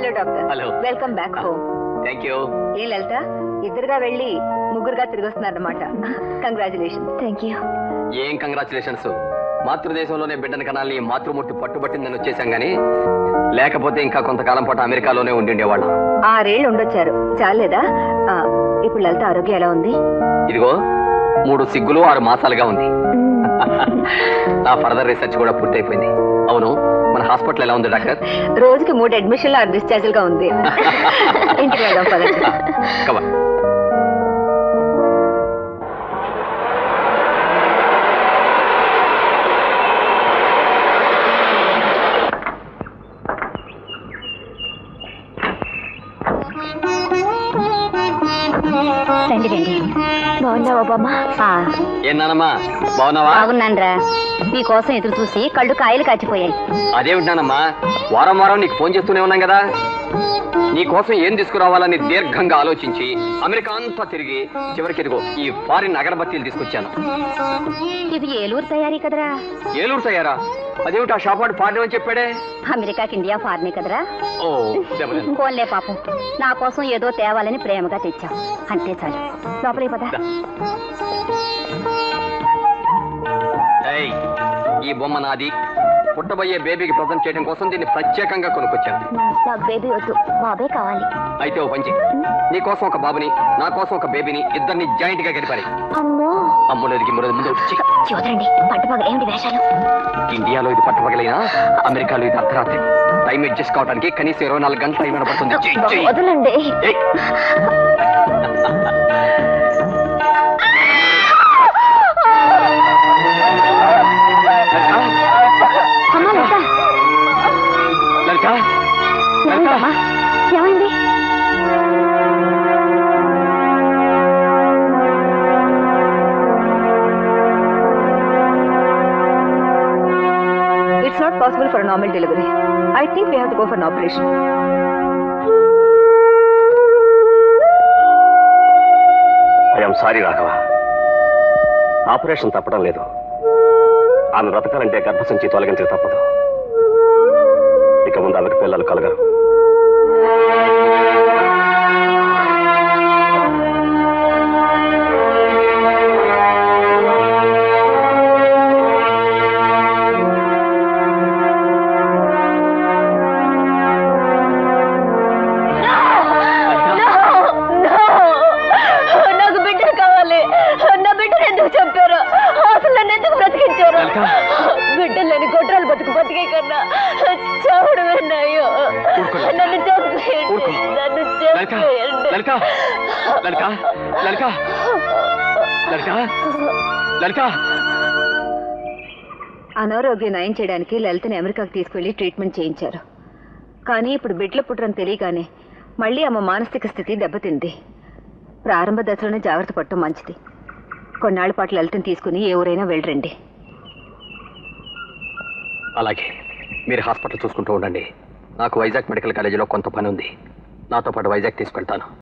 Hello doctor. Hello. Welcome back home. Thank you. ఏం లలిత, ఇద్దరుగా వెళ్ళి ముగ్గురుగా తిరిగి వస్తున్నారన్నమాట. కంగ్రాచులేషన్. Thank you. ఏం కంగ్రాచులేషన్స్. మాతృదేశంలోనే బిడ్డను కనాలని మాతృమూర్తి పట్టుబట్టిందని వచ్చేసాం గానీ లేకపోతే ఇంకా కొంతకాలం పాటు అమెరికాలోనే ఉండిండేవాళ్ళం. 6 ఏళ్ళు ఉండొచ్చారు, చాలేదా? ఇప్పుడు లలిత ఆరోగ్యం ఎలా ఉంది? ఇదిగో 3 సిగ్గులు 6 మాసాలుగా ఉంది. నా ఫర్దర్ రీసెర్చ్ కూడా పూర్తయిపోయింది. అవును, మన హాస్పిటల్ ఎలా ఉంది డాక్టర్? రోజుకి 3 అడ్మిషన్లు 6 డిశ్చార్జ్లుగా ఉంది. ఇంటికి వెళ్దాం పదండి. కమా. రండి రండి. బాగున్నావా బామ్మ? ఏం నానమ్మా, బాగున్నావా? బాగున్నానరా. మీకోసం ఎదురు చూసి కళ్ళు కాయలు కాచిపోయాయి. అదేమిటి నానమ్మా, వారం వారం నీకు ఫోన్ చేస్తూనే ఉన్నాం కదా. నీ కోసం ఏం తీసుకురావాలని దీర్ఘంగా ఆలోచించి అమెరికా అంతా తిరిగి చివరికి ఇదిగో ఈ ఫారిన్ అగరబత్తీలు తీసుకొచ్చాను. ఇది ఏలూరు తయారీ కదరా? ఏలూరు తయారా? అదేమిటి, ఆ షాప్ వాడు ఫారిన్ అని చెప్పాడే. అమెరికాకి ఇండియా ఫారినే కదరా. ఓ దెబ్బలేదు. పోన్లే పాపం, నా కోసం ఏదో తేవాలని ప్రేమగా తెచ్చాం, అంతే చాలు. లోపలికి పద. ఏయ్, ఈ బొమ్మ నాది. పుట్టబోయే బేబీకి ప్రజెంట్ చేయడం కోసం దీన్ని ప్రత్యేకంగా కొనుక్కొచ్చాను. నాకు బేబీ వద్దు, బాబే కావాలి. అయితే ఓ పంచి, నీ కోసం ఒక బాబుని, నా కోసం ఒక బేబీని, ఇద్దరిని జాయింట్ గా గడిపాలి. అమ్మో, అమ్ములేదికి ముందు వచ్చి చూడండి, పట్టుపగలు ఏమిటి వేషాలు? ఇండియాలో ఇది పట్టపగలైనా అమెరికాలో ఇది అర్ధరాత్రి. టైం అడ్జస్ట్ కావడానికి కనీసం 24 గంటల టైం పడుతుంది. వదలండి. లలిత, ఏమైంది? It's not possible for a normal delivery. I think we have to go for an operation. I'm sorry Raghava, operation తప్పడం లేదు. ఆమె బ్రతకాలంటే గర్భసంచి తొలగించక తప్పదు. ఇక ముందు ఆమెకు పిల్లలు కలగరు. నాకు బిడ్డలు కావాలి. నా బిడ్డను ఎందుకు చంపారు? అసలు నన్ను ఎందుకు బ్రతికించారు? బిడ్డలని గొడ్రాలు బతికే కన్నా చావడం విన్నాయో. నన్ను చంపేయండి, నన్ను చంపేయండి. అనారోగ్యం నయం చేయడానికి లలితని అమెరికాకు తీసుకెళ్లి ట్రీట్మెంట్ చేయించారు. కానీ ఇప్పుడు బిడ్డలు పుట్టరని తెలియగానే మళ్ళీ ఆమె మానసిక స్థితి దెబ్బతింది. ప్రారంభ దశలోనే జాగ్రత్త పడటం మంచిది. కొన్నాళ్ల పాటు లలితని తీసుకుని ఏ ఊరైనా వెళ్ళరండి. అలాగే, మీరు హాస్పిటల్ చూసుకుంటూ ఉండండి. నాకు వైజాగ్ మెడికల్ కాలేజీలో కొంత పని ఉంది. నాతో పాటు వైజాగ్ తీసుకెళ్తాను.